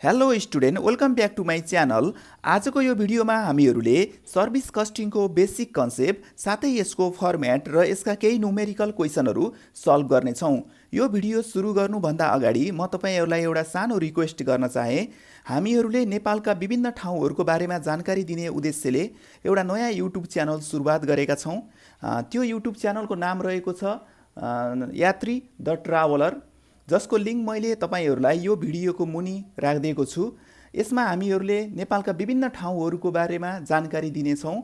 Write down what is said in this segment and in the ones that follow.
Hello student, welcome back to my channel. आजको यो भिडियोमा हामीहरूले सर्भिस कस्टिङको बेसिक कन्सेप्ट साथै यसको फर्मेट र यसका केही न्युमेरिकल क्वेसनहरू सल्भ गर्नेछौँ। यो भिडियो सुरु गर्नुभन्दा अगाडि म तपाईहरूलाई एउटा सानो रिक्वेस्ट गर्न चाहे। हामीहरूले नेपालका विभिन्न ठाउँहरूको बारेमा जानकारी दिने उद्देश्यले एउटा नयाँ युट्युब च्यानल सुरुवात गरेका छौँ। त्यो युट्युब च्यानलको नाम रहेको छ यात्री द ट्राभलर, जसको लिङ्क मैले तपाईहरूलाई यो भिडियोको मुनि राखिदिएको छु। यसमा हामीहरूले नेपालका विभिन्न ठाउँहरूको बारेमा जानकारी दिनेछौँ।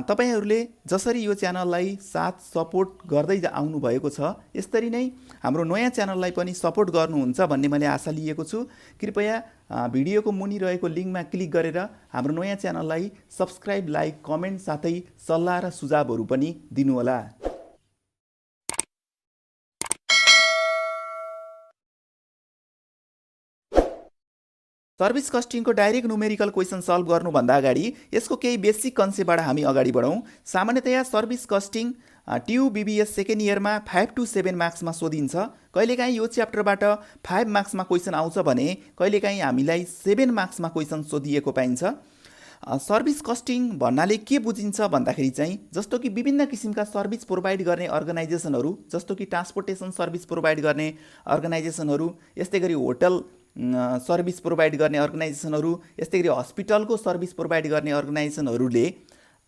तपाईहरूले जसरी यो च्यानललाई साथ सपोर्ट गर्दै आउनुभएको छ, यसरी नै हाम्रो नयाँ च्यानललाई पनि सपोर्ट गर्नुहुन्छ भन्ने मैले आशा लिएको छु। कृपया भिडियोको मुनि रहेको लिङ्कमा क्लिक गरेर हाम्रो नयाँ च्यानललाई सब्सक्राइब, लाइक, कमेन्ट साथै सल्लाह र सुझावहरू पनि दिनुहोला। सर्भिस कस्टिङको डाइरेक्ट न्युमेरिकल क्वेसन सल्भ गर्नुभन्दा अगाडि यसको केही बेसिक कन्सेप्टबाट हामी अगाडि बढौँ। सामान्यतया सर्भिस कस्टिङ ट्यु बिबिएस सेकेन्ड इयरमा 5 to 7 मार्क्समा सोधिन्छ। कहिलेकाहीँ यो च्याप्टरबाट 5 मार्क्समा क्वेसन आउँछ भने कहिलेकाहीँ हामीलाई 7 मार्क्समा क्वेसन सोधिएको पाइन्छ। सर्भिस कस्टिङ भन्नाले के बुझिन्छ भन्दाखेरि चाहिँ जस्तो कि विभिन्न किसिमका सर्भिस प्रोभाइड गर्ने अर्गनाइजेसनहरू, जस्तो कि ट्रान्सपोर्टेसन सर्भिस प्रोभाइड गर्ने अर्गनाइजेसनहरू, यस्तै गरी होटल सर्भिस प्रोभाइड गर्ने अर्गनाइजेसनहरू, यस्तै गरी हस्पिटलको सर्भिस प्रोभाइड गर्ने अर्गनाइजेसनहरूले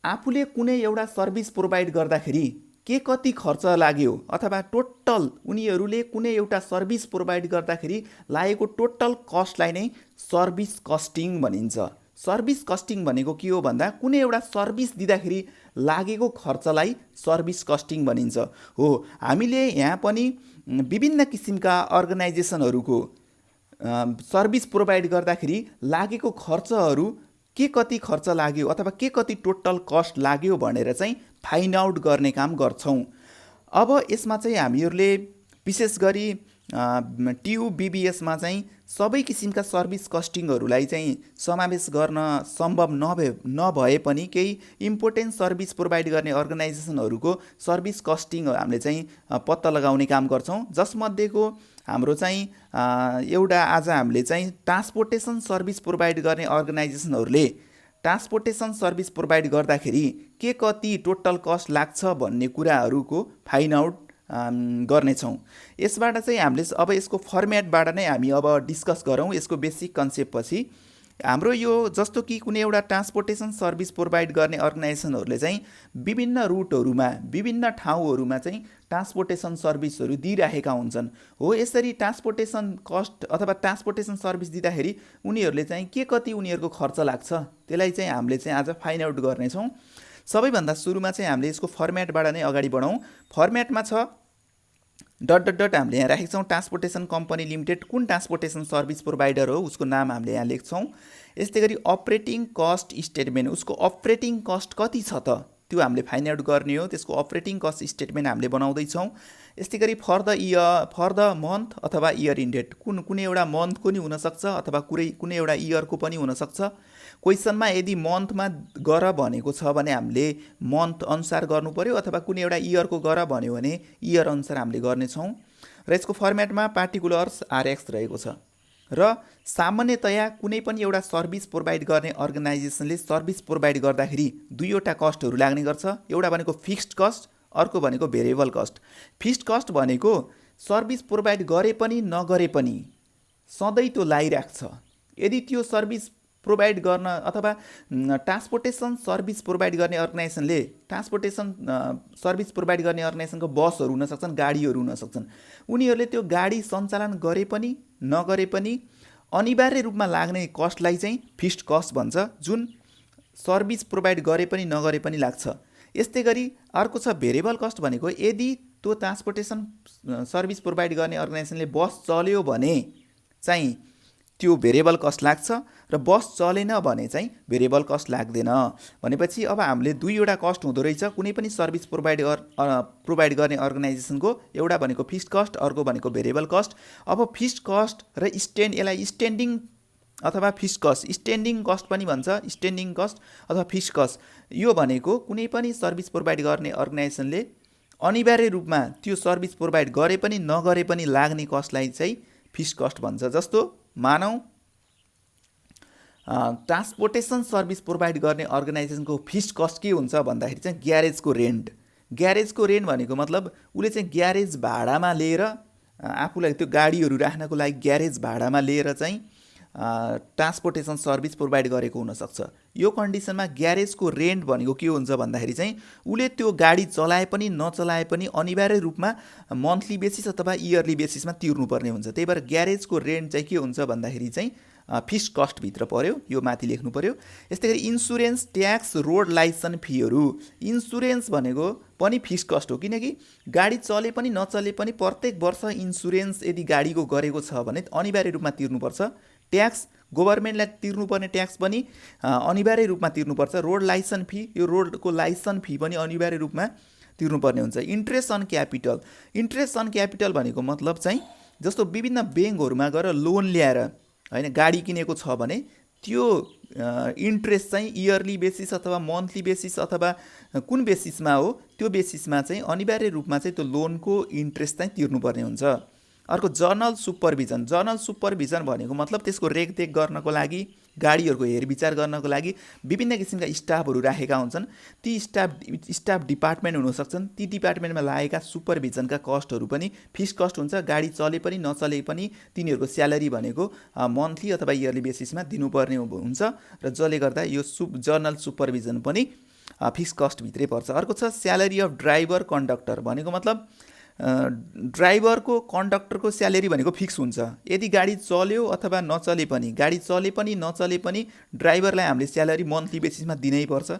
आफूले कुनै एउटा सर्भिस प्रोभाइड गर्दाखेरि के कति खर्च लाग्यो अथवा टोटल उनीहरूले कुनै एउटा सर्भिस प्रोभाइड गर्दाखेरि लागेको टोटल कस्टलाई नै सर्भिस कस्टिङ भनिन्छ। सर्भिस कस्टिङ भनेको के हो भन्दा कुनै एउटा सर्भिस दिँदाखेरि लागेको खर्चलाई सर्भिस कस्टिङ भनिन्छ। हो, हामीले यहाँ पनि विभिन्न किसिमका अर्गनाइजेसनहरूको सर्भिस प्रोभाइड गर्दाखेरि लागेको खर्चहरू के कति खर्च लाग्यो अथवा के कति टोटल कस्ट लाग्यो भनेर चाहिँ फाइन्ड आउट गर्ने काम गर्छौँ। अब यसमा चाहिँ हामीहरूले विशेष गरी ट्यु बिबिएसमा चाहिँ सबै किसिमका सर्भिस कस्टिङहरूलाई चाहिँ समावेश गर्न सम्भव नभए पनि केही इम्पोर्टेन्ट सर्भिस प्रोभाइड गर्ने अर्गनाइजेसनहरूको सर्भिस कस्टिङ हामीले चाहिँ पत्ता लगाउने काम गर्छौँ। जसमध्येको हाम्रो चाहिँ एउटा आज हामीले चाहिँ ट्रान्सपोर्टेसन सर्भिस प्रोभाइड गर्ने अर्गनाइजेसनहरूले ट्रान्सपोर्टेसन सर्भिस प्रोभाइड गर्दाखेरि के कति टोटल कस्ट लाग्छ भन्ने कुराहरूको फाइन्ड आउट गर्नेछौँ। यसबाट चाहिँ हामीले अब यसको फर्मेटबाट नै हामी अब डिस्कस गरौँ यसको बेसिक कन्सेप्ट पछि। हाम्रो यो जस्तो कि कुनै एउटा ट्रान्सपोर्टेसन सर्भिस प्रोभाइड गर्ने अर्गनाइजेसनहरूले चाहिँ विभिन्न रुटहरूमा विभिन्न ठाउँहरूमा चाहिँ ट्रान्सपोर्टेसन सर्भिसहरू दिइराखेका हुन्छन्। हो, यसरी ट्रान्सपोर्टेसन कस्ट अथवा ट्रान्सपोर्टेसन सर्भिस दिँदाखेरि उनीहरूले चाहिँ के कति उनीहरूको खर्च लाग्छ त्यसलाई चाहिँ हामीले चाहिँ आज फाइन्ड आउट गर्नेछौँ। सबैभन्दा सुरुमा चाहिँ हामीले यसको फर्मेटबाट नै अगाडि बढौँ। फर्मेटमा छ डट डट डट हामीले यहाँ राखेको छौँ ट्रान्सपोर्टेसन कम्पनी लिमिटेड कुन ट्रान्सपोर्टेसन सर्भिस प्रोभाइडर हो उसको नाम हामीले यहाँ लेख्छौँ। यस्तै गरी अपरेटिङ कस्ट स्टेटमेन्ट, उसको अपरेटिङ कस्ट कति छ त त्यो हामीले फाइन्ड आउट गर्ने हो। त्यसको अपरेटिङ कस्ट स्टेटमेन्ट हामीले बनाउँदैछौँ। यस्तै गरी फर द मन्थ अथवा इयर इन्डेड, कुनै एउटा मन्थको नि हुनसक्छ अथवा कुनै एउटा इयरको पनि हुनसक्छ। क्वेसनमा यदि मन्थमा गर भनेको छ भने हामीले मन्थ अनुसार गर्नु पर्यो अथवा कुनै एउटा इयरको गर भन्यो भने इयर अनुसार हामीले गर्नेछौँ। र यसको फर्मेटमा पार्टिकुलर्स आरएक्स रहेको छ। र सामान्यतया कुनै पनि एउटा सर्भिस प्रोभाइड गर्ने अर्गनाइजेसनले सर्भिस प्रोभाइड गर्दाखेरि दुईवटा कस्टहरू लाग्ने गर्छ। एउटा भनेको फिक्स्ड कस्ट, अर्को भनेको भेरिएबल कस्ट। फिक्स्ड कस्ट भनेको सर्भिस प्रोभाइड गरे पनि नगरे पनि सधैँ त्यो लागिरहेको छ। यदि त्यो सर्भिस प्रोभाइड गर्न अथवा ट्रान्सपोर्टेसन सर्भिस प्रोभाइड गर्ने अर्गनाइजेसनले ट्रान्सपोर्टेसन सर्भिस प्रोभाइड गर्ने अर्गनाइजेसनको बसहरू हुन सक्छन्, गाडीहरू हुन सक्छन्, उनीहरूले त्यो गाडी सञ्चालन गरे पनि नगरे पनि अनिवार्य रूपमा लाग्ने कस्टलाई चाहिँ फिक्स्ड कस्ट भन्छ, जुन सर्भिस प्रोभाइड गरे पनि नगरे पनि लाग्छ। यस्तै गरी अर्को छ भेरिएबल कस्ट भनेको यदि त्यो ट्रान्सपोर्टेसन सर्भिस प्रोभाइड गर्ने अर्गनाइजेसनले बस चल्यो भने चाहिँ त्यो भेरिएबल कस्ट लाग्छ र बस चलेन भने चाहिँ भेरिएबल कस्ट लाग्दैन। भनेपछि अब हामीले दुईवटा कस्ट हुँदो रहेछ कुनै पनि सर्भिस प्रोभाइड गर्ने अर्गनाइजेसनको। एउटा भनेको फिक्स्ड कस्ट, अर्को भनेको भेरिएबल कस्ट। अब फिक्स्ड कस्ट र यसलाई स्ट्यान्डिङ अथवा फिक्स्ड कस्ट, स्ट्यान्डिङ कस्ट पनि भन्छ, स्ट्यान्डिङ कस्ट अथवा फिक्स्ड कस्ट, यो भनेको कुनै पनि सर्भिस प्रोभाइड गर्ने अर्गनाइजेसनले अनिवार्य रूपमा त्यो सर्भिस प्रोभाइड गरे पनि नगरे पनि लाग्ने कस्टलाई चाहिँ फिक्स्ड कस्ट भन्छ। जस्तो मानौँ ट्रान्सपोर्टेसन सर्भिस प्रोभाइड गर्ने अर्गनाइजेसनको फिक्स्ड कस्ट के हुन्छ भन्दाखेरि चाहिँ ग्यारेजको रेन्ट। ग्यारेजको रेन्ट भनेको मतलब उसले चाहिँ ग्यारेज भाडामा लिएर आफूलाई त्यो गाडीहरू राख्नको लागि ग्यारेज भाडामा लिएर चाहिँ ट्रान्सपोर्टेसन सर्भिस प्रोभाइड गरेको हुनसक्छ। यो कन्डिसनमा ग्यारेजको रेन्ट भनेको के हुन्छ भन्दाखेरि चाहिँ उसले त्यो गाडी चलाए पनि नचलाए पनि अनिवार्य रूपमा मन्थली बेसिस अथवा इयरली बेसिसमा तिर्नुपर्ने हुन्छ। त्यही भएर ग्यारेजको रेन्ट चाहिँ के हुन्छ भन्दाखेरि चाहिँ फिक्स्ड कस्टभित्र पर्यो, यो माथि लेख्नु पर्यो। यस्तै गरी इन्सुरेन्स, ट्याक्स, रोड लाइसेन्स फीहरू। इन्सुरेन्स भनेको पनि फिक्स्ड कस्ट हो, किनकि गाडी चले पनि नचले पनि प्रत्येक वर्ष इन्सुरेन्स यदि गाडीको गरेको छ भने अनिवार्य रूपमा तिर्नुपर्छ। ट्याक्स, गभर्मेन्टलाई तिर्नुपर्ने ट्याक्स पनि अनिवार्य रूपमा तिर्नुपर्छ। रोड लाइसेन्स फी, यो रोडको लाइसेन्स फी पनि अनिवार्य रूपमा तिर्नुपर्ने हुन्छ। Interest on capital. Interest on capital भनेको मतलब चाहिँ जस्तो विभिन्न ब्याङ्कहरूमा गएर लोन ल्याएर हैन गाडी किनेको छ भने त्यो इन्ट्रेस्ट चाहिँ इयरली बेसिस अथवा मन्थली बेसिस अथवा कुन बेसिसमा हो त्यो बेसिसमा चाहिँ अनिवार्य रूपमा चाहिँ त्यो लोनको इन्ट्रेस्ट चाहिँ तिर्नुपर्ने हुन्छ। अर्को जर्नल सुपरभिजन। जर्नल सुपरभिजन भनेको मतलब त्यसको रेखदेख गर्नको लागि, गाडीहरूको हेरविचार गर्नको लागि विभिन्न किसिमका स्टाफहरू राखेका हुन्छन्। ती स्टाफ डिपार्टमेन्ट हुनसक्छन्। ती डिपार्टमेन्टमा लागेका सुपरभिजनका कस्टहरू पनि फिक्स्ड कस्ट हुन्छ। गाडी चले पनि नचले पनि तिनीहरूको स्यालेरी भनेको मन्थली अथवा इयरली बेसिसमा दिनुपर्ने हुन्छ र जसले गर्दा यो जर्नल सुपरभिजन पनि फिक्स्ड कस्टभित्रै पर्छ। अर्को छ स्यालेरी अफ ड्राइभर कन्डक्टर। भनेको मतलब ड्राइभरको कन्डक्टरको स्यालेरी भनेको फिक्स हुन्छ। यदि गाडी चल्यो अथवा नचले पनि, गाडी चले पनि नचले पनि ड्राइभरलाई हामीले स्यालेरी मन्थली बेसिसमा दिनै पर्छ,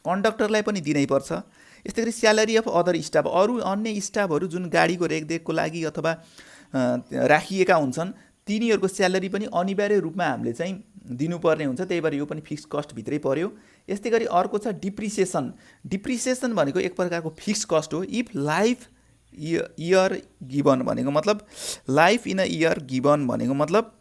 कन्डक्टरलाई पनि दिनै पर्छ। यस्तै गरी स्यालेरी अफ अदर स्टाफ। अरू अन्य स्टाफहरू जुन गाडीको रेखदेखको लागि अथवा राखिएका हुन्छन् तिनीहरूको स्यालेरी पनि अनिवार्य रूपमा हामीले चाहिँ दिनुपर्ने हुन्छ। त्यही भएर यो पनि फिक्स्ड कस्टभित्रै पर्यो। यस्तै गरी अर्को छ डिप्रिसिएसन। डिप्रिसिएसन भनेको एक प्रकारको फिक्स्ड कस्ट हो। इफ लाइफ इयर गिभन भनेको मतलब life in a year given भनेको मतलब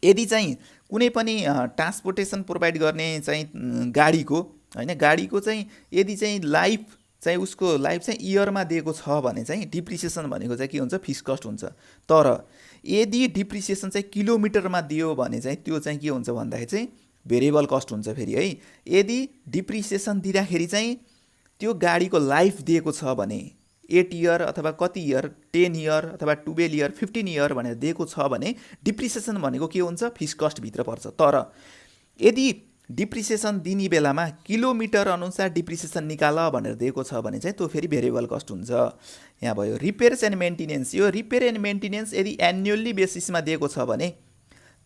यदि चाहिँ कुनै पनि ट्रान्सपोर्टेसन प्रोभाइड गर्ने चाहिँ गाडीको हैन गाडीको चाहिँ यदि चाहिँ लाइफ चाहिँ उसको लाइफ चाहिँ इयरमा दिएको छ भने चाहिँ डिप्रिसिएसन भनेको चाहिँ के हुन्छ, फिक्स्ड कस्ट हुन्छ। तर यदि डिप्रिसिएसन चाहिँ किलोमिटरमा दियो भने चाहिँ त्यो चाहिँ के हुन्छ भन्दाखेरि चाहिँ भेरिएबल कस्ट हुन्छ फेरि है। यदि डिप्रिसिएसन दिँदाखेरि चाहिँ त्यो गाडीको लाइफ दिएको छ भने 8 इयर अथवा कति इयर 10 इयर अथवा 12 इयर 15 इयर भनेर दिएको छ भने डिप्रिसिएसन भनेको के हुन्छ, फिक्स्ड कस्टभित्र पर्छ। तर यदि डिप्रिसिएसन दिने बेलामा किलोमिटर अनुसार डिप्रिसिएसन निकाल भनेर दिएको छ भने चाहिँ त्यो फेरि भेरिएबल कस्ट हुन्छ। यहाँ भयो रिपेयर्स एन्ड मेन्टेनेन्स। यो रिपेयर एन्ड मेन्टेनेन्स यदि एन्युअल्ली बेसिसमा दिएको छ भने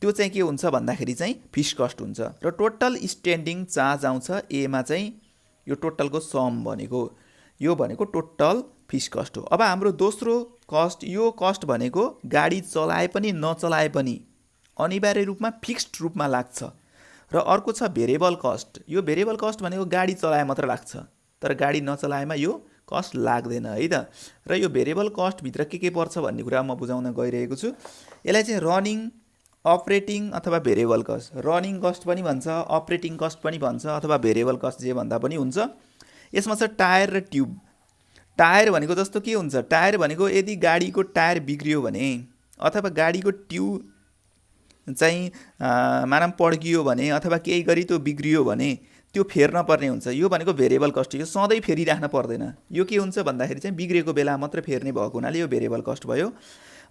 त्यो चाहिँ के हुन्छ भन्दाखेरि चाहिँ फिक्स्ड कस्ट हुन्छ। र टोटल स्ट्यान्डिङ चार्ज आउँछ एमा चाहिँ यो टोटलको सम भनेको, यो भनेको टोटल फिक्स्ड कस्ट हो। अब हाम्रो दोस्रो कस्ट, यो कस्ट भनेको गाडी चलाए पनि नचलाए पनि अनिवार्य रूपमा फिक्स्ड रूपमा लाग्छ। र अर्को छ भेरिएबल कस्ट। यो भेरिएबल कस्ट भनेको गाडी चलाए मात्र लाग्छ, तर गाडी नचलाएमा यो कस्ट लाग्दैन है त। र यो भेरिएबल कस्टभित्र के पर्छ भन्ने कुरा म बुझाउन गइरहेको छु। यसलाई चाहिँ रनिङ, अपरेटिङ अथवा भेरिएबल कस्ट, रनिङ कस्ट पनि भन्छ, अपरेटिङ कस्ट पनि भन्छ अथवा भेरिएबल कस्ट जे भन्दा पनि हुन्छ। यसमा छ टायर र ट्युब। टायर भनेको जस्तो के हुन्छ, टायर भनेको यदि गाडीको टायर बिग्रियो भने अथवा गाडीको ट्युब चाहिँ मानम पड्कियो भने अथवा केही गरी त्यो बिग्रियो भने त्यो फेर्न पर्ने हुन्छ। यो भनेको भेरिएबल कस्ट, यो सधैँ फेरिराख्न पर्दैन। यो के हुन्छ भन्दाखेरि चाहिँ बिग्रेको बेला मात्र फेर्ने भएको हुनाले यो भेरिएबल कस्ट भयो।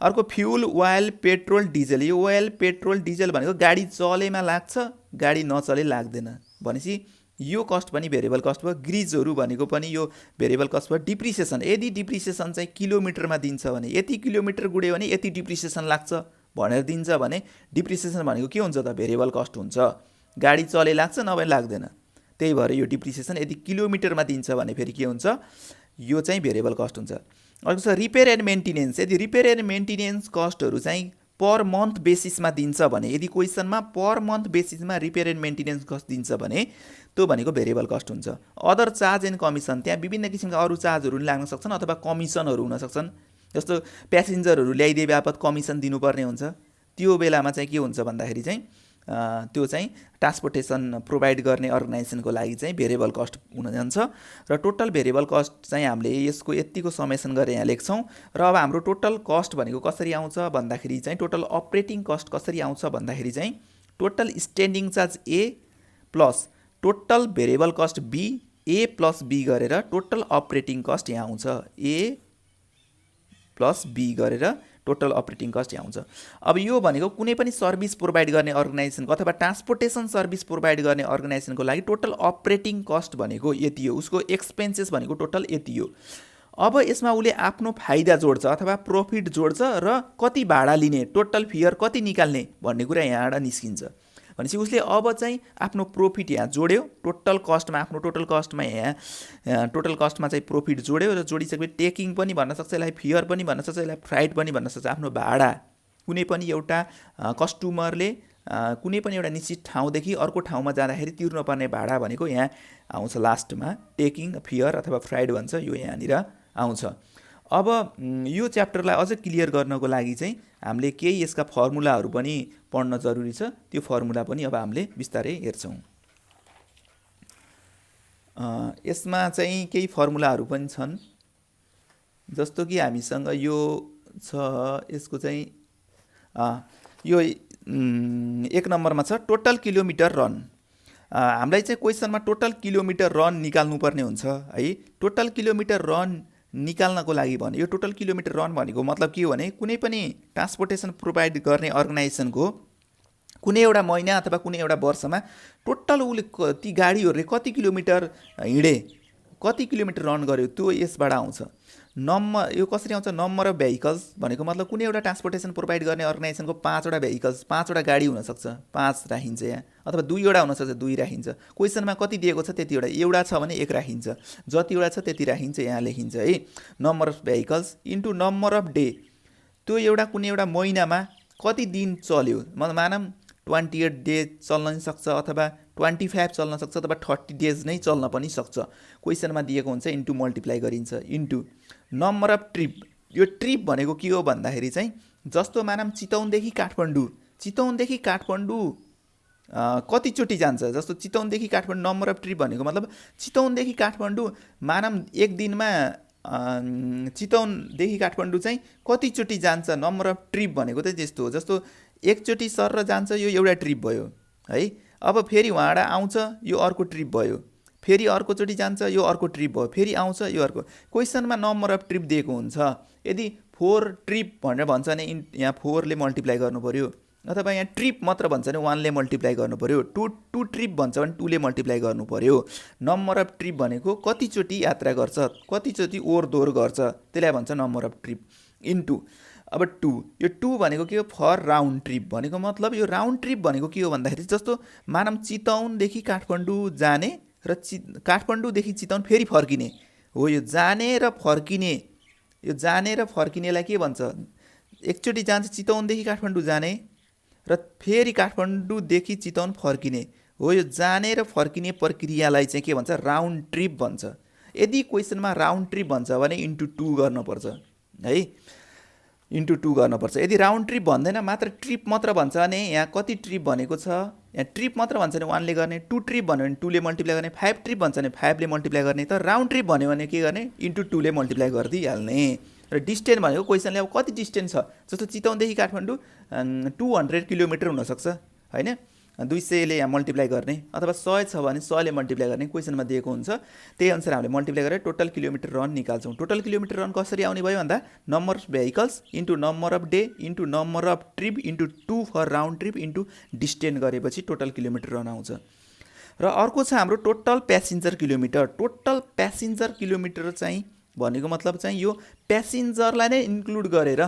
अर्को फ्युल, ओइल, पेट्रोल, डिजल। यो ओइल, पेट्रोल, डिजल भनेको गाडी चलेमा लाग्छ, गाडी नचले लाग्दैन भनेपछि यो कस्ट पनि भेरिएबल कस्ट भयो। ग्रिजहरू भनेको पनि यो भेरिएबल कस्ट भयो। डिप्रिसिएसन, यदि डिप्रिसिएसन चाहिँ किलोमिटरमा दिन्छ भने यति किलोमिटर गुड्यो भने यति डिप्रिसिएसन लाग्छ भनेर दिन्छ भने डिप्रिसिएसन भनेको के हुन्छ त, भेरिएबल कस्ट हुन्छ। गाडी चले लाग्छ नभए लाग्दैन। त्यही भएर यो डिप्रिसिएसन यदि किलोमिटरमा दिन्छ भने फेरि के हुन्छ, यो चाहिँ भेरिएबल कस्ट हुन्छ। अर्को छ रिपेयर एन्ड मेन्टेनेन्स। यदि रिपेयर एन्ड मेन्टेनेन्स कस्टहरू चाहिँ पर मन्थ बेसिसमा दिन्छ भने, यदि क्वेसनमा पर मन्थ बेसिसमा रिपेयर एन्ड मेन्टेनेन्स कस्ट दिन्छ भने त्यो भनेको भेरिएबल कस्ट हुन्छ। अदर चार्ज एन्ड कमिसन, त्यहाँ विभिन्न किसिमका अरू चार्जहरू पनि लाग्न सक्छन् अथवा कमिसनहरू हुन सक्छन्। जस्तो प्यासेन्जरहरू ल्याइदिए बापत कमिसन दिनुपर्ने हुन्छ। त्यो बेलामा चाहिँ के हुन्छ भन्दाखेरि चाहिँ त्यो चाहिँ ट्रान्सपोर्टेसन प्रोभाइड गर्ने अर्गनाइजेसनको लागि चाहिँ भेरिएबल कस्ट हुन जान्छ। र टोटल भेरिएबल कस्ट चाहिँ हामीले यसको यतिको समेसन गरेर यहाँ लेख्छौँ। र अब हाम्रो टोटल कस्ट भनेको कसरी आउँछ भन्दाखेरि चाहिँ, टोटल अपरेटिङ कस्ट कसरी आउँछ भन्दाखेरि चाहिँ total standing charge A plus total variable cost B, A plus B गरेर टोटल अपरेटिङ कस्ट यहाँ आउँछ। ए प्लस बी गरेर टोटल अपरेटिङ कस्ट यहाँ आउँछ। अब यो भनेको कुनै पनि सर्भिस प्रोभाइड गर्ने अर्गनाइजेसनको अथवा ट्रान्सपोर्टेसन सर्भिस प्रोभाइड गर्ने अर्गनाइजेसनको लागि टोटल अपरेटिङ कस्ट भनेको यति हो, उसको एक्सपेन्सेस भनेको टोटल यति हो। अब यसमा उसले आफ्नो फाइदा जोड्छ अथवा प्रॉफिट जोड्छ र कति भाडा लिने, टोटल फेयर कति निकाल्ने भन्ने कुरा यहाँबाट निस्किन्छ। भनेपछि उसले अब चाहिँ आफ्नो प्रॉफिट यहाँ जोड्यो, टोटल कस्टमा, आफ्नो टोटल कस्टमा यहाँ टोटल कस्टमा चाहिँ प्रॉफिट जोड्यो र जोडिसकेपछि टेकिङ पनि भन्न सक्छ, यसलाई फेयर पनि भन्न सक्छ, यसलाई फ्राइट पनि भन्न सक्छ। आफ्नो भाडा कुनै पनि एउटा कस्टमरले कुनै पनि एउटा निश्चित ठाउँदेखि अर्को ठाउँमा जाँदाखेरि तिर्नुपर्ने भाडा भनेको यहाँ आउँछ लास्टमा, टेकिङ फेयर अथवा फ्राइड भन्छ, यो यहाँनिर आउँछ। अब यो च्याप्टरलाई अझ क्लियर गर्नको लागि चाहिँ हामीले केही यसका फर्मुलाहरू पनि पढ्न जरुरी छ। त्यो फर्मुला पनि अब हामीले बिस्तारै हेर्छौँ। यसमा चाहिँ केही फर्मुलाहरू पनि छन्, जस्तो कि हामीसँग यो छ, यसको चाहिँ यो 1 नम्बरमा छ टोटल किलोमिटर रन। हामीलाई चाहिँ क्वेसनमा टोटल किलोमिटर रन निकाल्नुपर्ने हुन्छ है। टोटल किलोमिटर रन निकाल्नको लागि भने यो टोटल किलोमिटर रन भनेको मतलब के हो भने कुनै पनि ट्रान्सपोर्टेसन प्रोभाइड गर्ने अर्गनाइजेसनको कुनै एउटा महिना अथवा कुनै एउटा वर्षमा टोटल उसले ती गाडीहरूले कति किलोमिटर हिँडे, कति किलोमिटर रन गर्यो, त्यो यसबाट आउँछ। यो कसरी आउँछ, नम्बर अफ भेहिकल्स भनेको मतलब कुनै एउटा ट्रान्सपोर्टेसन प्रोभाइड गर्ने अर्गनाइजेसनको 5वटा भेहिकल्स, 5वटा गाडी हुनसक्छ, 5 राखिन्छ यहाँ, अथवा 2वटा हुनसक्छ, 2 राखिन्छ। क्वेसनमा कति दिएको छ त्यतिवटा, एउटा छ भने 1 राखिन्छ, जतिवटा छ त्यति राखिन्छ, यहाँ लेखिन्छ है। Number of vehicles into number of day, त्यो एउटा कुनै एउटा महिनामा कति दिन चल्यो, मानौँ 28 डेज चल्न सक्छ अथवा 25 चल्न सक्छ अथवा 30 डेज नै चल्न पनि सक्छ। क्वेसनमा दिएको हुन्छ, इन्टु मल्टिप्लाई गरिन्छ, इन्टु नम्बर अफ ट्रिप। यो ट्रिप भनेको के हो भन्दाखेरि चाहिँ जस्तो मानौँ चितवनदेखि काठमाडौँ कतिचोटि जान्छ, जस्तो चितवनदेखि काठमाडौँ नम्बर अफ ट्रिप भनेको मतलब चितवनदेखि काठमाडौँ मानौँ एक दिनमा चितवनदेखि काठमाडौँ चाहिँ कतिचोटि जान्छ, नम्बर अफ ट्रिप भनेको चाहिँ त्यस्तो हो। जस्तो एकचोटि सर र जान्छ, यो एउटा ट्रिप भयो है। अब फेरि उहाँबाट आउँछ, यो अर्को ट्रिप भयो, फेरि अर्कोचोटि जान्छ, यो अर्को ट्रिप भयो, फेरि आउँछ, यो अर्को। क्वेसनमा नम्बर अफ ट्रिप दिएको हुन्छ, यदि 4 ट्रिप भनेर भन्छ भने यहाँ 4ले मल्टिप्लाई गर्नु पऱ्यो, अथवा यहाँ ट्रिप मात्र भन्छ भने 1ले मल्टिप्लाई गर्नु पऱ्यो, 2 ट्रिप भन्छ भने 2ले मल्टिप्लाई गर्नु पऱ्यो। नम्बर अफ ट्रिप भनेको कतिचोटि यात्रा गर्छ, कतिचोटि ओहोरदोहोर गर्छ, त्यसलाई भन्छ नम्बर अफ ट्रिप। इन्टु अब 2, यो 2 भनेको के हो, फर राउन्ड ट्रिप भनेको मतलब यो राउन्ड ट्रिप भनेको के हो भन्दाखेरि जस्तो मानौँ चितवनदेखि काठमाडौँ जाने र काठमाडौँदेखि चितवन फेरि फर्किने हो, यो जाने र फर्किने, यो जाने र फर्किनेलाई के भन्छ, एकचोटि जान्छ चितवनदेखि काठमाडौँ जाने र फेरि काठमाडौँदेखि चितवन फर्किने हो, यो जाने र फर्किने प्रक्रियालाई चाहिँ के भन्छ, राउन्ड ट्रिप भन्छ। यदि क्वेसनमा राउन्ड ट्रिप भन्छ भने इन्टु 2 गर्नुपर्छ है, इन्टु 2 गर्नुपर्छ। यदि राउन्ड ट्रिप भन्दैन, मात्र ट्रिप मात्र भन्छ भने यहाँ कति ट्रिप भनेको छ, यहाँ ट्रिप मात्र भन्छ भने 1ले गर्ने, 2 ट्रिप भन्यो भने 2ले मल्टिप्लाई गर्ने, 5 ट्रिप भन्छ भने 5ले मल्टिप्लाई गर्ने, तर राउन्ड ट्रिप भन्यो भने के गर्ने, इन्टु 2ले मल्टिप्लाई गरिदिइहाल्ने। र डिस्टेन्स भनेको क्वेसनले अब कति डिस्टेन्स छ, जस्तो चितवनदेखि काठमाडौँ 200 किलोमिटर हुनसक्छ होइन, 200ले यहाँ मल्टिप्लाई गर्ने, अथवा 100 छ भने 100ले मल्टिप्लाई गर्ने, क्वेसनमा दिएको हुन्छ। त्यही अनुसार हामीले मल्टिप्लाई गरेर टोटल किलोमिटर रन निकाल्छौँ। टोटल किलोमिटर रन कसरी आउने भयो भन्दा number of vehicles into number of day into number of trip into 2 for round trip into distance गरेपछि टोटल किलोमिटर रन आउँछ। र अर्को छ हाम्रो total passenger kilometre. Total passenger kilometre चाहिँ भनेको मतलब चाहिँ यो प्यासेन्जरलाई नै इन्क्लुड गरेर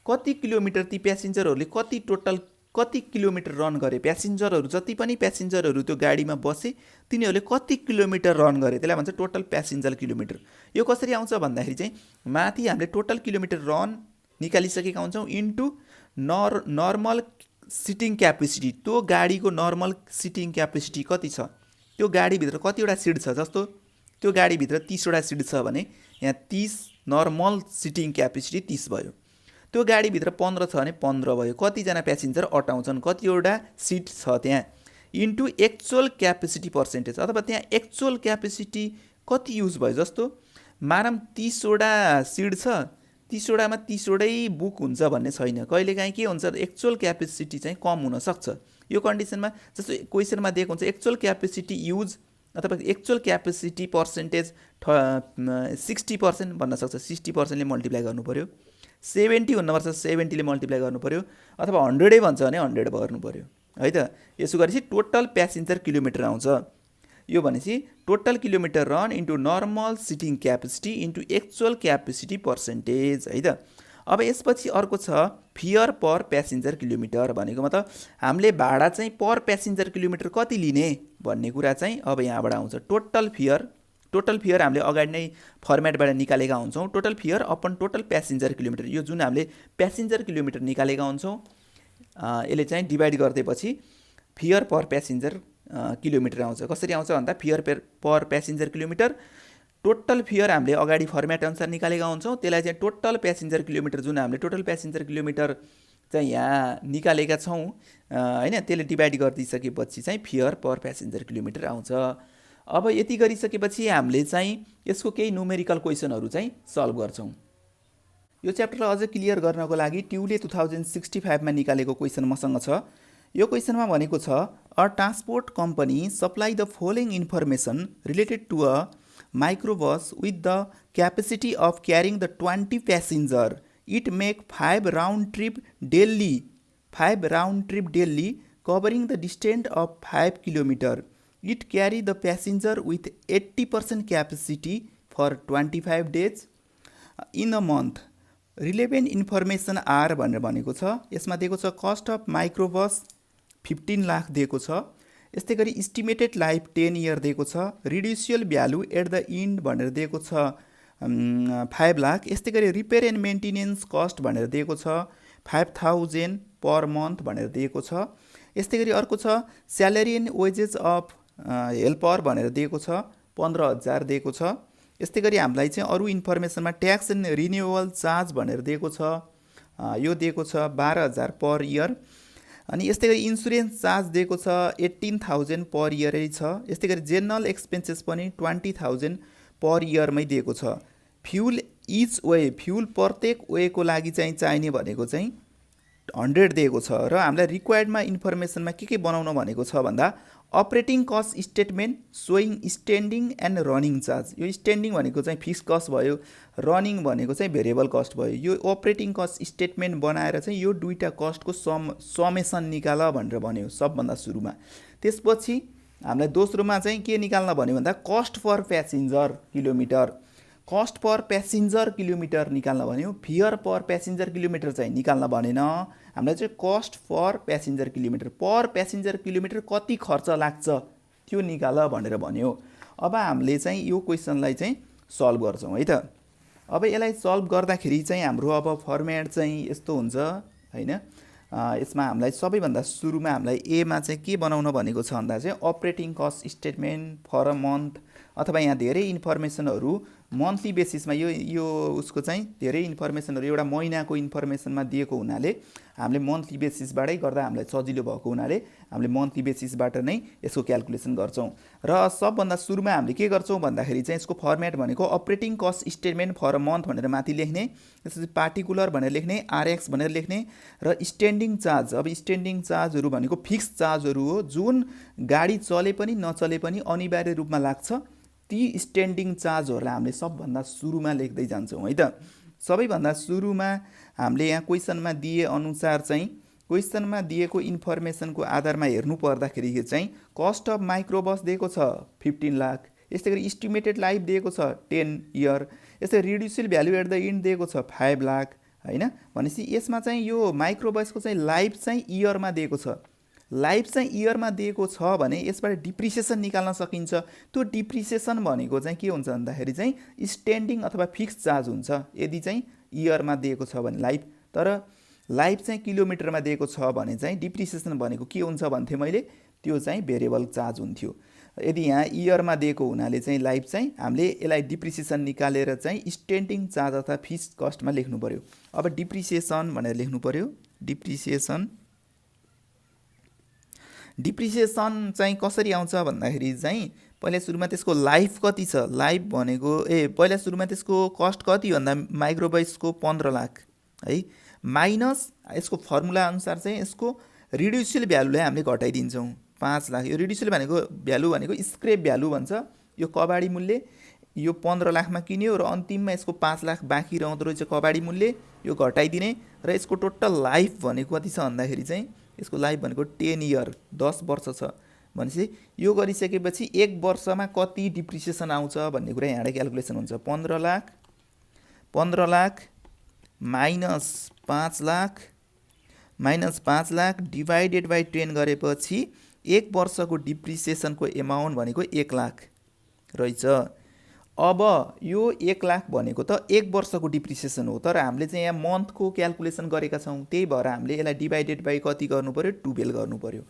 कति किलोमिटर ती प्यासेन्जरहरूले कति किलोमिटर रन गरे, प्यासेन्जरहरू जति पनि प्यासेन्जरहरू त्यो गाडीमा बसे तिनीहरूले कति किलोमिटर रन गरे, त्यसलाई भन्छ टोटल प्यासेन्जर किलोमिटर। यो कसरी आउँछ भन्दाखेरि चाहिँ माथि हामीले टोटल किलोमिटर रन निकालिसकेका हुन्छौँ इन्टु नर्मल सिटिङ क्यापेसिटी। त्यो गाडीको नर्मल सिटिङ क्यापेसिटी कति छ, त्यो गाडीभित्र कतिवटा सिट छ, जस्तो त्यो गाडीभित्र 30वटा सिट छ भने यहाँ 30 नर्मल सिटिङ क्यापेसिटी 30 भयो। त्यो गाडीभित्र 15 छ भने 15 भयो। कतिजना प्यासेन्जर अटाउँछन्, कतिवटा सिट छ त्यहाँ, इन्टु एक्चुअल क्यापेसिटी पर्सेन्टेज, अथवा त्यहाँ एक्चुअल क्यापेसिटी कति युज भयो। जस्तो मानौँ 30वटा सिट छ, 30वटामा 30वटै बुक हुन्छ भन्ने छैन। कहिलेकाहीँ के हुन्छ एक्चुअल क्यापेसिटी चाहिँ कम हुनसक्छ। यो कन्डिसनमा जस्तो क्वेसनमा दिएको हुन्छ एक्चुअल क्यापेसिटी युज अथवा एक्चुअल क्यापेसिटी पर्सेन्टेज 60% भन्न सक्छ। 60%ले मल्टिप्लाई गर्नु पऱ्यो। 70 हुनुपर्छ, 70ले मल्टिप्लाई गर्नु पऱ्यो। अथवा 100 भन्छ भने 100 गर्नु पऱ्यो है त। यसो गरेपछि टोटल प्यासेन्जर किलोमिटर आउँछ। यो भनेपछि total kilometre run into normal sitting capacity into actual capacity percentage है त। अब यसपछि अर्को छ फियर पर प्यासेन्जर किलोमिटर। भनेको मतलब हामीले भाडा चाहिँ पर प्यासेन्जर किलोमिटर कति लिने भन्ने कुरा चाहिँ अब यहाँबाट आउँछ। टोटल फियर हामीले अगाडि नै फर्मेटबाट निकालेका हुन्छौँ। Total fear upon total passenger kilometre, यो जुन हामीले प्यासेन्जर किलोमिटर निकालेका हुन्छौँ यसले चाहिँ डिभाइड गरिदिएपछि फियर पर प्यासेन्जर किलोमिटर आउँछ। कसरी आउँछ भन्दा फियर पर प्यासेन्जर किलोमिटर टोटल फियर हामीले अगाडि फर्मेट अनुसार निकालेका हुन्छौँ। त्यसलाई चाहिँ टोटल प्यासेन्जर किलोमिटर जुन हामीले टोटल प्यासेन्जर किलोमिटर चाहिँ यहाँ निकालेका छौँ हैन, त्यसले डिभाइड गरिदिइसकेपछि चाहिँ फियर पर प्यासेन्जर किलोमिटर आउँछ। अब यति गरिसकेपछि हामीले चाहिँ यसको केही न्युमेरिकल क्वेसनहरू चाहिँ सल्भ गर्छौँ। यो च्याप्टरलाई अझ क्लियर गर्नको लागि ट्युले 2065 मा निकालेको क्वेसन मसँग छ। यो क्वेसनमा भनेको छ a transport company supply the following information related to a microbus with the capacity of carrying the 20 passenger. It make 5 round trip daily covering the distance of 5 kilometre. It carry the passenger with 80% capacity for 25 days in a month. Relevant information are भनेर भनेको छ। यसमा दिएको छ cost of microbus 15 lakh दिएको छ। यस्तै गरी इस्टिमेटेड लाइफ 10 इयर दिएको छ। रिड्युसियल भ्यालु एट द इन्ड भनेर दिएको छ 5 लाख। यस्तै गरी रिपेयर एन्ड मेन्टेनेन्स कस्ट भनेर दिएको छ 5000 पर मन्थ भनेर दिएको छ। यस्तै गरी अर्को छ salary and wages of helper भनेर दिएको छ 15000 दिएको छ। यस्तै गरी हामीलाई चाहिँ अरू इन्फर्मेसनमा ट्याक्स एन्ड रिन्युअल चार्ज भनेर दिएको छ, यो दिएको छ 12000 पर इयर। अनि यस्तै गरी इन्सुरेन्स चार्ज दिएको छ 18000 पर इयरै छ। यस्तै गरी जेनरल एक्सपेन्सेस पनि 20000 पर इयरमै दिएको छ। फ्युल इच वे, फ्युल प्रत्येक वेको लागि चाहिँ चाहिने भनेको चाहिँ 100 दिएको छ। र हामीलाई रिक्वायर्डमा इन्फर्मेसनमा के बनाउन भनेको छ भन्दा operating cost statement showing standing and running charge. यो स्ट्यान्डिङ भनेको चाहिँ फिक्स कस्ट भयो, रनिङ भनेको चाहिँ भेरिएबल कस्ट भयो। यो अपरेटिङ कस्ट स्टेटमेन्ट बनाएर चाहिँ यो दुईटा कस्टको समेसन निकाल भनेर भन्यो सबभन्दा सुरुमा। त्यसपछि हामीलाई दोस्रोमा चाहिँ के निकाल्न भन्यो भन्दा कस्ट पर प्यासेन्जर किलोमिटर, कस्ट पर प्यासेन्जर किलोमिटर निकाल्न भन्यो। फियर पर प्यासेन्जर किलोमिटर चाहिँ निकाल्न भनेन, हामीलाई चाहिँ कस्ट पर प्यासेन्जर किलोमिटर कति खर्च लाग्छ त्यो निकाल भनेर भन्यो। अब हामीले चाहिँ यो क्वेसनलाई चाहिँ सल्भ गर्छौँ है त। अब यसलाई सल्भ गर्दाखेरि चाहिँ हाम्रो अब फर्मेट चाहिँ यस्तो हुन्छ हैन। यसमा हामीलाई सबैभन्दा सुरुमा हामीलाई एमा चाहिँ के बनाउन भनेको छ भन्दा चाहिँ operating cost statement for a month, अथवा यहाँ धेरै इन्फर्मेसनहरू मन्थली बेसिसमा यो उसको चाहिँ धेरै इन्फर्मेसनहरू एउटा महिनाको इन्फर्मेसनमा दिएको हुनाले हामीले मन्थली बेसिसबाटै गर्दा हामीलाई सजिलो भएको हुनाले हामीले मन्थली बेसिसबाट नै यसको क्याल्कुलेसन गर्छौँ। र सबभन्दा सुरुमा हामीले के गर्छौँ भन्दाखेरि चाहिँ यसको फर्मेट भनेको operating cost statement for a month भनेर माथि लेख्ने, त्यसपछि पार्टिकुलर भनेर लेख्ने, आरएक्स भनेर लेख्ने र स्ट्यान्डिङ चार्ज। अब स्ट्यान्डिङ चार्जहरू भनेको फिक्स चार्जहरू हो जुन गाडी चले पनि नचले पनि अनिवार्य रूपमा लाग्छ। ती स्ट्यान्डिङ चार्जहरूलाई हामीले सबभन्दा सुरुमा लेख्दै जान्छौँ है त। सबैभन्दा सुरुमा हामीले यहाँ क्वेसनमा दिए अनुसार चाहिँ क्वेसनमा दिएको इन्फर्मेसनको आधारमा हेर्नु पर्दाखेरि चाहिँ कस्ट अफ माइक्रोबस दिएको छ 15 लाख। यस्तै गरी इस्टिमेटेड लाइफ दिएको छ 10 इयर। यस्तै रिड्युसियल भ्यालु एट द इन्ड दिएको छ 5 लाख हैन। भनेपछि यसमा चाहिँ यो माइक्रोबसको चाहिँ लाइफ चाहिँ इयरमा दिएको छ। लाइफ चाहिँ इयरमा दिएको छ भने यसबाट डिप्रिसिएसन निकाल्न सकिन्छ। त्यो डिप्रिसिएसन भनेको चाहिँ के हुन्छ भन्दाखेरि चाहिँ स्ट्यान्डिङ अथवा फिक्स चार्ज हुन्छ यदि चाहिँ इयरमा दिएको छ भने लाइफ। तर लाइफ चाहिँ किलोमिटरमा दिएको छ भने चाहिँ डिप्रिसिएसन भनेको के हुन्छ भन्थे मैले, त्यो चाहिँ भेरिएबल चार्ज हुन्थ्यो। यदि यहाँ इयरमा दिएको हुनाले चाहिँ लाइफ चाहिँ हामीले यसलाई डिप्रिसिएसन निकालेर चाहिँ स्ट्यान्डिङ चार्ज अथवा फिक्स कस्टमा लेख्नु पर्यो। अब डिप्रिसिएसन भनेर लेख्नु पर्यो। डिप्रिसिएसन चाहिँ कसरी आउँछ भन्दाखेरि चाहिँ पहिला सुरुमा त्यसको लाइफ कति छ, लाइफ भनेको पहिला सुरुमा त्यसको कस्ट कति भन्दा माइक्रोबाइट्सको 15 लाख है, माइनस यसको फर्मुला अनुसार चाहिँ यसको रिड्युसिबल भ्यालुलाई हामीले घटाइदिन्छौँ 5 लाख। यो रिड्युसिबल भनेको भ्यालु भनेको स्क्रेप भ्यालु भन्छ। यो कबाडी मूल्य यो 15 लाखमा किन्यो र अन्तिममा यसको 5 लाख बाँकी रहँदो रहेछ कबाडी मूल्य, यो घटाइदिने र यसको टोटल लाइफ भनेको कति छ भन्दाखेरि चाहिँ यसको लाइफ भनेको 10 इयर 10 वर्ष छ भनेपछि यो गरिसकेपछि 1 वर्षमा कति डिप्रिसिएसन आउँछ भन्ने कुरा यहाँ क्याल्कुलेसन हुन्छ। 15 lakh minus 5 lakh divided by 10 गरेपछि 1 वर्षको डिप्रिसिएसनको एमाउन्ट भनेको 1 लाख रहेछ। अब यो 1 लाख भनेको त 1 वर्षको डिप्रिसिएसन हो, तर हामीले चाहिँ यहाँ मन्थको क्याल्कुलेसन गरेका छौँ, त्यही भएर हामीले यसलाई डिभाइडेड बाई कति गर्नु पर्यो 12 गर्नु पर्यो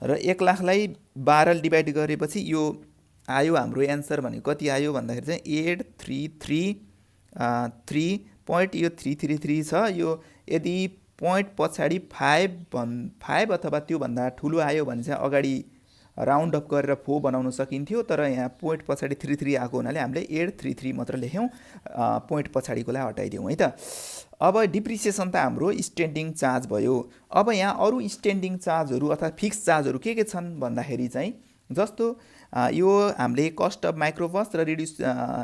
र 1 लाखलाई 12 डिभाइड गरेपछि यो आयो हाम्रो एन्सर भनेको कति आयो भन्दाखेरि चाहिँ 8333 पोइन्ट यो 333 छ। यो यदि पोइन्ट पछाडि 5 अथवा त्योभन्दा ठुलो आयो भने चाहिँ अगाडि राउन्ड अप गरेर 4 बनाउन सकिन्थ्यो, तर यहाँ पोइन्ट पछाडि 33 आएको हुनाले हामीले 833 मात्र लेख्यौँ, पोइन्ट पछाडिकोलाई हटाइदिउँ है त। अब डिप्रिसिएसन त हाम्रो स्ट्यान्डिङ चार्ज भयो। अब यहाँ अरू स्ट्यान्डिङ चार्जहरू अथवा फिक्स चार्जहरू के छन् भन्दाखेरि चाहिँ जस्तो यो हामीले कस्ट अफ माइक्रोबस र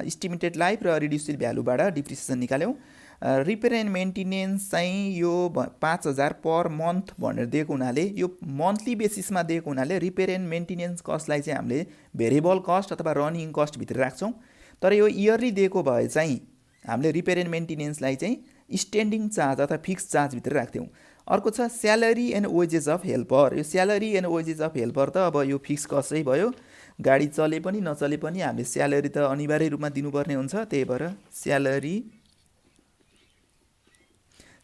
इस्टिमेटेड लाइफ र रिड्युसिबल भ्यालुबाट डिप्रिसिएसन निकाल्यौँ। रिपेयर एन्ड मेन्टेनेन्स चाहिँ यो 5000 पर मन्थ भनेर दिएको हुनाले यो मन्थली बेसिसमा दिएको हुनाले रिपेयर एन्ड मेन्टेनेन्स कस्टलाई चाहिँ हामीले भेरिएबल कस्ट अथवा रनिङ कस्टभित्र राख्छौँ। तर यो इयरली दिएको भए चाहिँ हामीले रिपेयर एन्ड मेन्टेनेन्सलाई चाहिँ स्ट्यान्डिङ चार्ज अथवा फिक्स चार्जभित्र राख्थ्यौँ। अर्को छ salary and wages of helper. यो salary and wages of helper त अब यो फिक्स कस्टै भयो, गाडी चले पनि नचले पनि हामीले स्यालेरी त अनिवार्य रूपमा दिनुपर्ने हुन्छ, त्यही भएर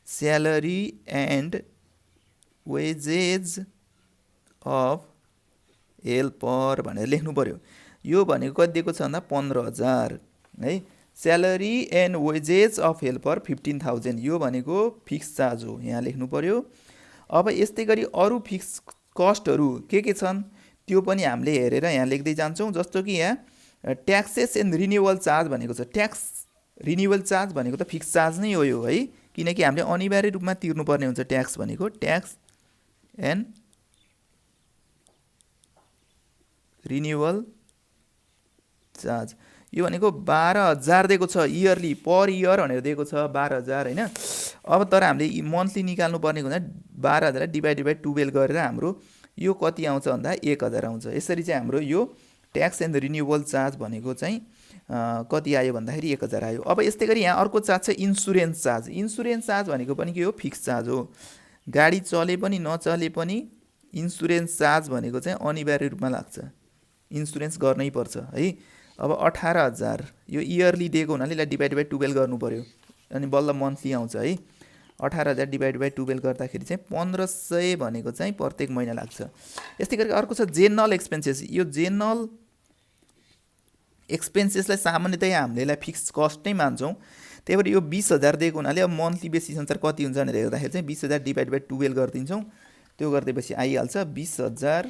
salary and wages of helper भनेर लेख्नु पर्यो। यो भनेको कति दिएको छ भन्दा 15000 है। Salary and wages of helper 15000 यो भनेको फिक्स चार्ज हो, यहाँ लेख्नु पर्यो। अब यस्तै गरी अरू फिक्स कस्टहरू के छन् त्यो पनि हामीले हेरेर यहाँ लेख्दै जान्छौँ। जस्तो कि यहाँ ट्याक्सेस एन्ड रिन्युअल चार्ज भनेको छ। ट्याक्स रिन्युअल चार्ज भनेको त फिक्स चार्ज नै हो यो है, किनकि हामीले अनिवार्य रूपमा तिर्नुपर्ने हुन्छ ट्याक्स भनेको। ट्याक्स एन्ड रिन्युअल चार्ज यो भनेको 12000 दिएको छ इयरली, पर इयर भनेर दिएको छ 12000 होइन। अब तर हामीले मन्थली निकाल्नु पर्ने हुँदा 12000 डिभाइडेड बाई 12 गरेर हाम्रो यो कति आउँछ भन्दा 1000 आउँछ। यसरी चाहिँ हाम्रो यो ट्याक्स एन्ड रिन्युअल चार्ज भनेको चाहिँ कति आयो भन्दाखेरि 1000 आयो। अब यस्तै गरी यहाँ अर्को चार्ज छ इन्सुरेन्स चार्ज। इन्सुरेन्स चार्ज भनेको पनि के हो, फिक्स चार्ज हो। गाडी चले पनि नचले पनि इन्सुरेन्स चार्ज भनेको चाहिँ अनिवार्य रूपमा लाग्छ, इन्सुरेन्स गर्नै पर्छ है। अब 18000 यो इयरली दिएको हुनाले यसलाई डिभाइड बाई 12 गर्नु पर्यो अनि बल्ल मन्थली आउँछ है। 18000 डिभाइड बाई 12 गर्दाखेरि चाहिँ 1500 भनेको चाहिँ प्रत्येक महिना लाग्छ। यस्तै गरी अर्को छ जेनरल एक्सपेन्सेस। यो जेनरल एक्सपेन्सेसलाई सामान्यतया हामीले यसलाई फिक्स कस्ट नै मान्छौँ, त्यही भएर यो 20000 दिएको हुनाले अब मन्थली बेसिस अनुसार कति हुन्छ भनेर हेर्दाखेरि चाहिँ 20000 डिभाइड बाई 12 गरिदिन्छौँ। त्यो गरिदिएपछि आइहाल्छ 20000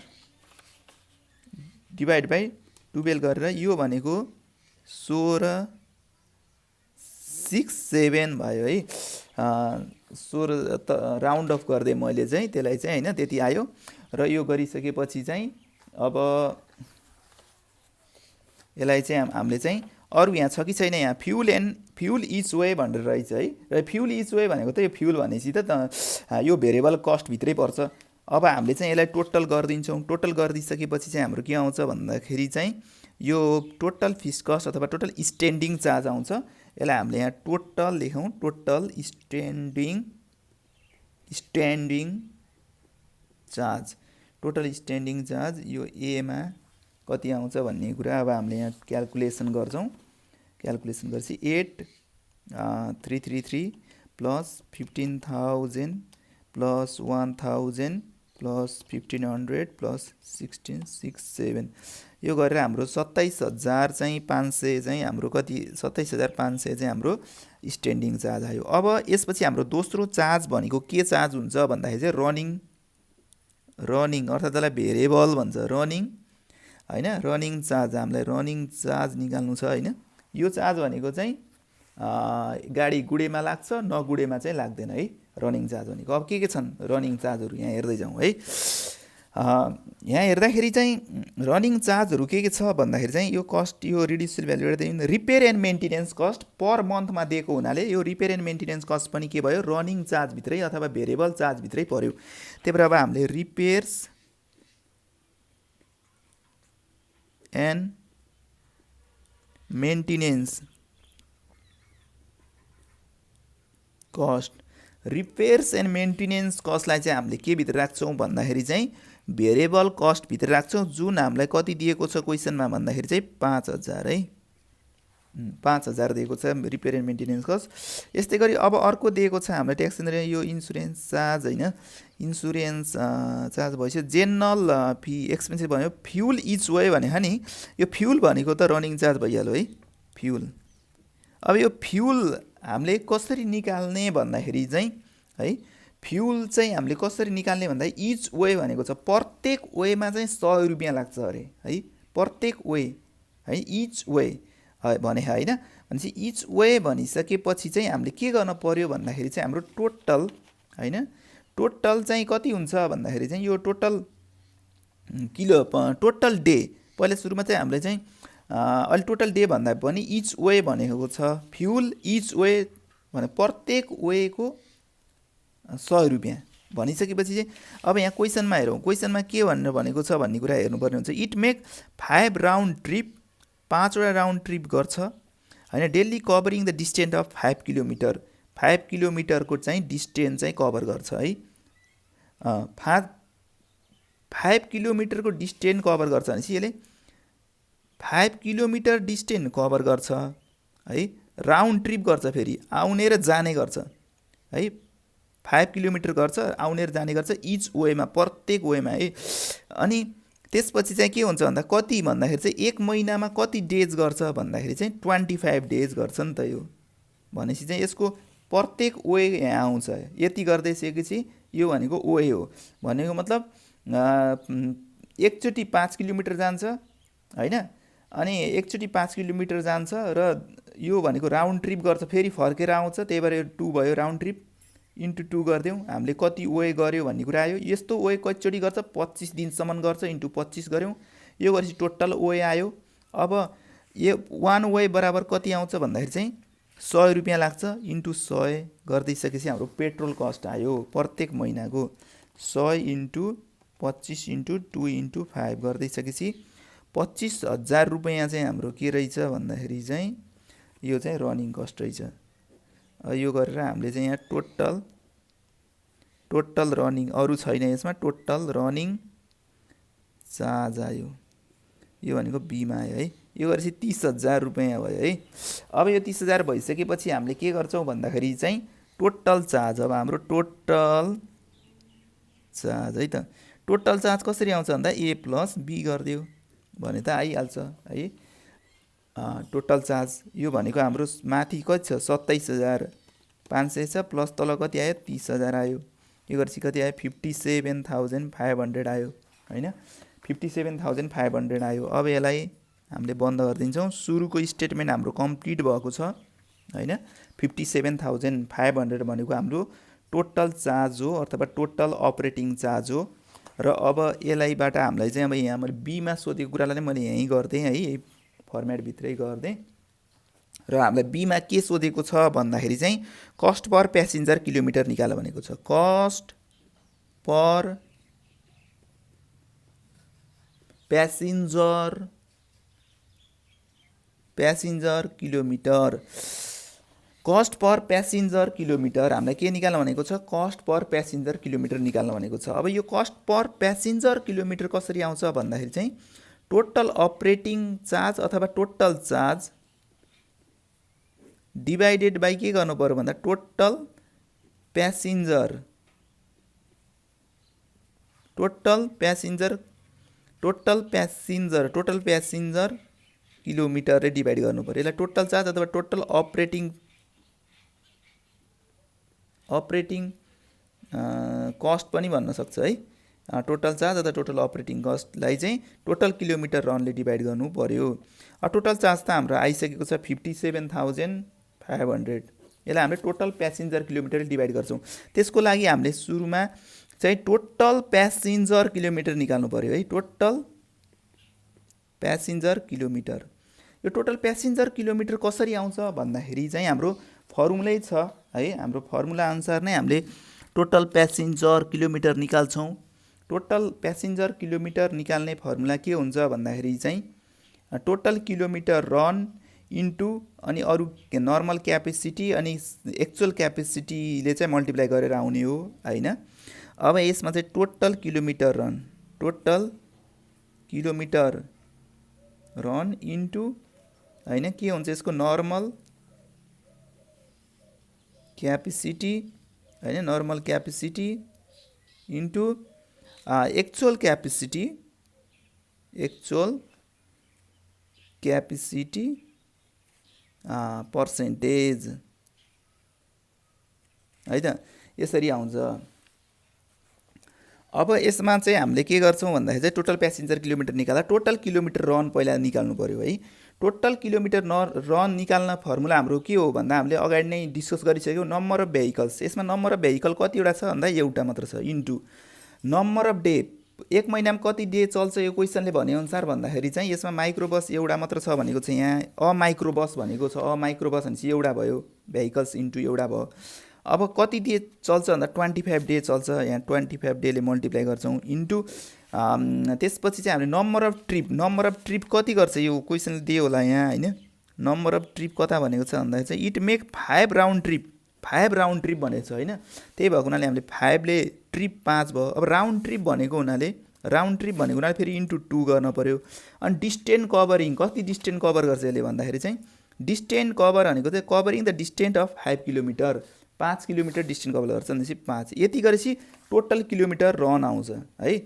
डिभाइड बाई 12 गरेर यो भनेको 1667 भयो है। 16 त राउन्ड अफ गर्दै मैले चाहिँ त्यसलाई चाहिँ होइन त्यति आयो। र यो गरिसकेपछि चाहिँ अब यसलाई चाहिँ हामीले चाहिँ अरू यहाँ छ कि छैन, यहाँ फ्युल इच वे भनेर रहेछ है। र फ्युल इच वे भनेको त यो फ्युल भनेपछि त यो भेरिएबल कस्टभित्रै पर्छ। अब हामीले चाहिँ यसलाई टोटल गरिदिन्छौँ। टोटल गरिदिइसकेपछि चाहिँ हाम्रो के आउँछ भन्दाखेरि चाहिँ यो टोटल फिक्स कस्ट अथवा टोटल स्ट्यान्डिङ चार्ज आउँछ। यसलाई हामीले यहाँ टोटल लेखौँ, total standing charge. Total standing charge यो एमा कति आउँछ भन्ने कुरा अब हामीले यहाँ क्याल्कुलेसन गर्छौँ। क्याल्कुलेसन गरेपछि 8333 प्लस 15000 प्लस 1000 प्लस 1500 प्लस 1667 यो गरेर हाम्रो 27500 चाहिँ हाम्रो कति 27500 चाहिँ हाम्रो स्ट्यान्डिङ चार्ज आयो। अब यसपछि हाम्रो दोस्रो चार्ज भनेको के चार्ज हुन्छ भन्दाखेरि चाहिँ रनिङ अर्थात् त्यसलाई भेरिएबल भन्छ। हैन। रनिङ चार्ज हामीलाई रनिङ चार्ज निकाल्नु छ हैन। यो चार्ज भनेको चाहिँ गाडी गुडेमा लाग्छ नगुडेमा चाहिँ लाग्दैन है रनिङ चार्ज भनेको। अब के छन् रनिङ चार्जहरू यहाँ हेर्दै जाउँ है। यहाँ हेर्दाखेरि चाहिँ रनिङ चार्जहरू के छ भन्दाखेरि चाहिँ यो कस्ट यो रिड्युसेबल भ्यालु हेर्दै रिपेयर एन्ड मेन्टेनेन्स कस्ट पर मन्थमा दिएको हुनाले यो रिपेयर एन्ड मेन्टेनेन्स कस्ट पनि के भयो रनिङ चार्जभित्रै अथवा भेरिएबल चार्जभित्रै पर्यो। त्यही भएर अब हामीले repairs and maintenance cost repairs and maintenance कस्टलाई चाहिँ हामीले के भित्र राख्छौँ भन्दाखेरि चाहिँ भेरिएबल कस्ट भित्र राख्छौँ, जुन हामीलाई कति दिएको छ क्वेसनमा भन्दाखेरि चाहिँ 5000 है 5000 दिएको छ रिपेयर एन्ड मेन्टेनेन्स कस्ट। यस्तै गरी अब अर्को दिएको छ हामीलाई ट्याक्स यो इन्सुरेन्स चार्ज हैन। इन्सुरेन्स चार्ज भइसक्यो। जेनरल फी एक्सपेन्सिभ भन्यो फ्युल इच वे भनेको नि यो फ्युल भनेको त रनिङ चार्ज भइहाल्यो है फ्युल। अब यो फ्युल हामीले कसरी निकाल्ने भन्दाखेरि चाहिँ है फ्युल चाहिँ हामीले कसरी निकाल्ने भन्दा इच वे भनेको छ प्रत्येक वेमा चाहिँ 100 रुपियाँ लाग्छ अरे है प्रत्येक वे है इच वे भने हैन। भनेपछि इच वे भनिसकेपछि चाहिँ हामीले के गर्न पर्यो भन्दाखेरि चाहिँ हाम्रो टोटल हैन टोटल चाहिँ कति हुन्छ भन्दाखेरि चाहिँ यो टोटल टोटल डे पहिला सुरुमा चाहिँ हामीले चाहिँ अहिले टोटल डे भन्दा पनि इच वे भनेको छ फ्युल इच वे भने प्रत्येक वेको 100 रुपियाँ भनिसकेपछि चाहिँ अब यहाँ क्वेसनमा हेरौँ क्वेसनमा के भनेर भनेको छ भन्ने कुरा हेर्नुपर्ने हुन्छ। इट मेक 5 राउन्ड ट्रिप 5 वटा राउन्ड ट्रिप गर्छ हैन daily covering the distance of 5 kilometre 5 किलोमिटरको चाहिँ डिस्टेन्स चाहिँ कभर गर्छ है 5 किलोमिटरको डिस्टेन्स कभर गर्छ भनेपछि यसले 5 किलोमिटर डिस्टेन्स कभर गर्छ है राउन्ड ट्रिप गर्छ फेरि आउने र जाने गर्छ है 5 किलोमिटर गर्छ आउने र जाने गर्छ इच वेमा प्रत्येक वेमा है। अनि त्यसपछि चाहिँ के हुन्छ भन्दा कति भन्दाखेरि चाहिँ एक महिनामा कति डेज गर्छ भन्दाखेरि चाहिँ 25 डेज गर्छ नि त यो भनेपछि चाहिँ यसको प्रत्येक वे यहाँ आउँछ। यति गर्दैसकेपछि यो भनेको वे हो भनेको मतलब एकचोटि 5 किलोमिटर जान्छ हैन अनि एकचोटि 5 किलोमिटर जान्छ र यो भनेको राउन्ड ट्रिप गर्छ फेरि फर्केर आउँछ त्यही भएर 2 भयो राउन्ड ट्रिप इन्टु 2 गरिदिउँ हामीले कति वे गर्यो भन्ने कुरा आयो। यस्तो वे कतिचोटि गर्छ 25 दिनसम्म गर्छ इन्टु 25 गऱ्यौँ यो गरेपछि टोटल वे आयो। अब यो 1 वे बराबर कति आउँछ भन्दाखेरि चाहिँ 100 रुपियाँ लाग्छ इन्टु 100 गरिदिइसकेपछि हाम्रो पेट्रोल कस्ट आयो प्रत्येक महिनाको 100 इन्टु 25 इन्टु 2 इन्टु 5 गरिदिइसकेपछि 25,000 रुपियाँ चाहिँ हाम्रो के रहेछ भन्दाखेरि चाहिँ यो चाहिँ रनिङ कस्ट रहेछ। यो गरेर हामीले चाहिँ यहाँ टोटल रनिङ अरू छैन यसमा टोटल रनिङ चार्ज आयो यो भनेको बीमा आयो है। यो गरेपछि 30,000 रुपियाँ भयो है। अब यो 30,000 भइसकेपछि हामीले के गर्छौँ भन्दाखेरि चाहिँ टोटल चार्ज अब हाम्रो टोटल चार्ज है त टोटल चार्ज कसरी आउँछ भन्दा ए प्लस बी गरिदियो भने त आइहाल्छ है। टोटल चार्ज यो भनेको हाम्रो माथि कति छ 27,500 छ प्लस तल कति आयो 30,000 आयो यो गरेपछि कति आयो 57,500 आयो हैन 57,500 आयो। अब यसलाई हामीले बन्द गरिदिन्छौँ। सुरुको स्टेटमेन्ट हाम्रो कम्प्लिट भएको छ हैन 57,500 भनेको हाम्रो टोटल चार्ज हो अथवा टोटल अपरेटिङ चार्ज हो। र अब यसलाईबाट हामीलाई चाहिँ अब यहाँ मैले बीमा सोधेको कुरालाई मैले यहीँ गर्दै है यही फर्मेट भित्रै गर्दै र हामीलाई बीमा के सोधेको छ भन्दाखेरि चाहिँ कस्ट पर प्यासेन्जर किलोमिटर निकाल भनेको छ। कस्ट पर प्यासेन्जर किलोमिटर कस्ट पर प्यासेन्जर किलोमिटर हामीलाई के निकाल्न भनेको छ कस्ट पर प्यासेन्जर किलोमिटर निकाल्न भनेको छ। अब यो कस्ट पर प्यासेन्जर किलोमिटर कसरी आउँछ भन्दाखेरि चाहिँ टोटल अपरेटिङ चार्ज अथवा टोटल चार्ज डिभाइडेड बाई के गर्नु पर्यो भन्दा टोटल प्यासेन्जर किलोमिटरले डिभाइड गर्नु पर्यो। यसलाई टोटल चार्ज अथवा टोटल अपरेटिङ कस्ट पनि भन्न सक्छ है। टोटल चार्ज अथवा टोटल अपरेटिङ कस्टलाई चाहिँ टोटल किलोमिटर रनले डिभाइड गर्नु पर्यो। टोटल चार्ज त हाम्रो आइसकेको छ 57,500। यसलाई हामीले टोटल प्यासेन्जर किलोमिटर डिभाइड गर्छौँ। त्यसको लागि हामीले सुरुमा चाहिँ टोटल प्यासेन्जर किलोमिटर निकाल्नु पर्यो है। टोटल प्यासेन्जर किलोमिटर, यो टोटल प्यासेन्जर किलोमिटर कसरी आउँछ भन्दाखेरि चाहिँ हाम्रो फर्मुलै छ है। हाम्रो फर्मुला अनुसार नै हामीले टोटल प्यासेन्जर किलोमिटर निकाल्छौँ। टोटल प्यासेन्जर किलोमिटर निकाल्ने फर्मुला के हुन्छ भन्दाखेरि चाहिँ टोटल किलोमिटर रन इन्टु अनि अरू नर्मल क्यापेसिटी अनि एक्चुअल क्यापेसिटीले चाहिँ मल्टिप्लाई गरेर आउने हो हैन। अब यसमा चाहिँ टोटल किलोमिटर रन इन्टु हैन के हुन्छ यसको नर्मल क्यापेसिटी हैन, normal capacity into actual capacity percentage है त, यसरी आउँछ। अब यसमा चाहिँ हामीले के गर्छौँ भन्दाखेरि चाहिँ टोटल प्यासेन्जर किलोमिटर निकाल्दा टोटल किलोमिटर रन पहिला निकाल्नु पर्यो है। टोटल किलोमिटर रन निकाल्न फर्मुला हाम्रो के हो भन्दा हामीले अगाडि नै डिस्कस गरिसक्यौँ, नम्बर अफ भेहिकल्स। यसमा नम्बर अफ भेहिकल कतिवटा छ भन्दा एउटा मात्र छ, इन्टु नम्बर अफ डे, एक महिनामा कति डे चल्छ यो क्वेसनले भनेअनुसार भन्दाखेरि चाहिँ यसमा माइक्रोबस एउटा मात्र छ भनेको छ, यहाँ अमाइक्रोबस भनेको छ। अमाइक्रोबस भनेपछि एउटा भयो, भेहिकल्स इन्टु एउटा भयो। अब कति डे चल्छ भन्दा 25 डे चल्छ, यहाँ 25 डेले मल्टिप्लाई गर्छौँ इन्टु त्यसपछि चाहिँ हामीले नम्बर अफ ट्रिप कति गर्छ यो क्वेसनले दियो होला यहाँ हैन। नम्बर अफ ट्रिप कता भनेको छ भन्दाखेरि चाहिँ इट मेक 5 राउन्ड ट्रिप भनेको छ हैन। त्यही भएको हुनाले हामीले 5 ले ट्रिप 5 भयो। अब राउन्ड ट्रिप भनेको हुनाले फेरि इन्टु 2 गर्न पर्यो। अनि डिस्टेन्स कभरिङ, कति डिस्टेन्स कभर गर्छ यसले भन्दाखेरि चाहिँ डिस्टेन्स कभर भनेको चाहिँ covering the distance of 5 kilometre, 5 kilometre distance cover गर्छ भनेपछि 5। यति गरेपछि टोटल किलोमिटर रन आउँछ है,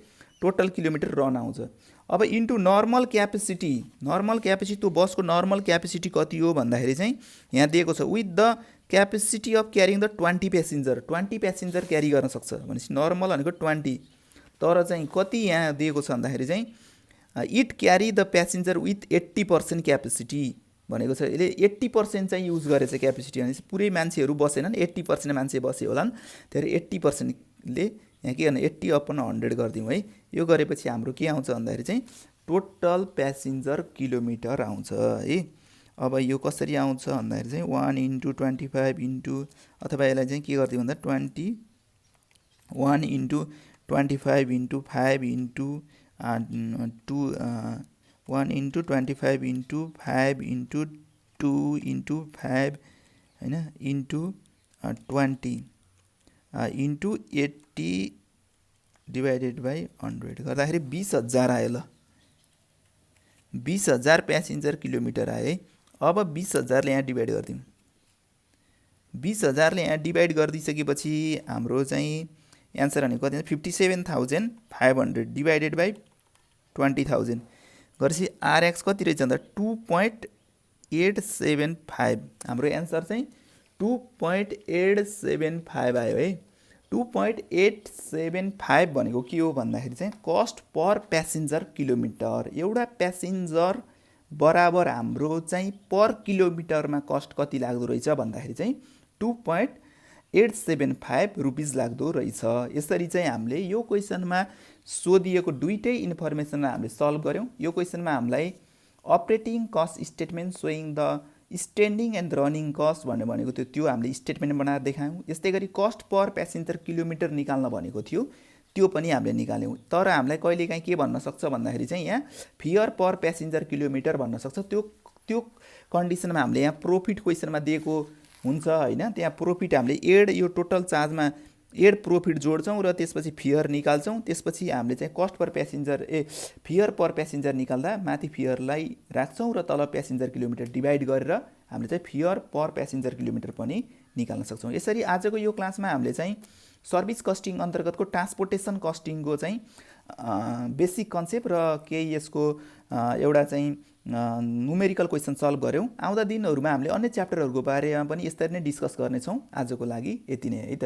टोटल किलोमिटर रन आउँछ। अब इन्टु नर्मल क्यापेसिटी त्यो बसको नर्मल क्यापेसिटी कति हो भन्दाखेरि चाहिँ यहाँ दिएको छ with the capacity of carrying the 20 passenger carry गर्न सक्छ भनेपछि नर्मल भनेको 20, तर चाहिँ कति यहाँ दिएको छ भन्दाखेरि चाहिँ it carry the passenger with 80% capacity भनेको छ। यसले 80% चाहिँ युज गरेछ क्यापेसिटी भनेपछि पुरै मान्छेहरू बसेनन्, 80% मान्छे बसे होलान्। त्यही 80%ले यहाँ के गर्ने 80/100 गरिदिउँ है। यो गरेपछि हाम्रो के आउँछ भन्दाखेरि चाहिँ टोटल प्यासेन्जर किलोमिटर आउँछ है। अब यो कसरी आउँछ भन्दाखेरि चाहिँ 1 × 25 इन्टु अथवा यसलाई चाहिँ के गरिदिउँ भन्दा 21 × 25 into 5 into 2 1 × 25 into 5 into 2 into 5 हैन इन्टु 20 इन्टु 80 डिभाइडेड बाई 100 गर्दाखेरि 20,000 आयो। ल 20,000 प्यासेन्जर किलोमिटर आयो है। अब 20,000ले यहाँ डिभाइड गरिदिउँ। 20,000ले यहाँ डिभाइड गरिदिसकेपछि हाम्रो चाहिँ एन्सर भनेको कति 57,500 डिभाइडेड बाई 20,000 गरेपछि आरएक्स कति रहेछ भन्दा 2.875। हाम्रो एन्सर चाहिँ 2.875 आयो है। 2.875 भनेको के हो भन्दाखेरि चाहिँ कस्ट पर प्यासेन्जर किलोमिटर। एउटा प्यासेन्जर बराबर हाम्रो चाहिँ पर किलोमिटरमा कस्ट कति लाग्दो रहेछ भन्दाखेरि चाहिँ 2.875 रुपिस लाग्दो रहेछ। यसरी चाहिँ हामीले यो क्वेसनमा सोधिएको दुईटै इन्फर्मेसनलाई हामीले सल्भ गऱ्यौँ। यो क्वेसनमा हामीलाई operating cost statement showing the standing and running cost भनेको थियो, त्यो हामीले स्टेटमेन्ट बनाएर देखायौँ। यस्तै गरी कस्ट पर प्यासेन्जर किलोमिटर निकाल्न भनेको थियो, त्यो पनि हामीले निकाल्यौँ। तर हामीलाई कहिलेकाहीँ के भन्न सक्छ भन्दाखेरि चाहिँ यहाँ फेयर पर प्यासेन्जर किलोमिटर भन्न सक्छ। त्यो कन्डिसनमा हामीले यहाँ प्रोफिट क्वेसनमा दिएको हुन्छ हैन, त्यहाँ प्रोफिट हामीले यो टोटल चार्जमा एड प्रोफिट जोड्छौँ र त्यसपछि फेयर निकाल्छौँ। त्यसपछि हामीले चाहिँ कस्ट पर प्यासेन्जर फेयर पर प्यासेन्जर निकाल्दा माथि फेयरलाई राख्छौँ र तल प्यासेन्जर किलोमिटर डिभाइड गरेर हामीले चाहिँ फेयर पर प्यासेन्जर किलोमिटर पनि निकाल्न सक्छौँ। यसरी आजको यो क्लासमा हामीले चाहिँ सर्भिस कस्टिङ अन्तर्गतको ट्रान्सपोर्टेसन कस्टिङको चाहिँ बेसिक कन्सेप्ट र केही यसको एउटा चाहिँ न्युमेरिकल क्वेसन सल्भ गऱ्यौँ। आउँदा दिनहरूमा हामीले अन्य च्याप्टरहरूको बारेमा पनि यसरी नै डिस्कस गर्नेछौँ। आजको लागि यति नै है त।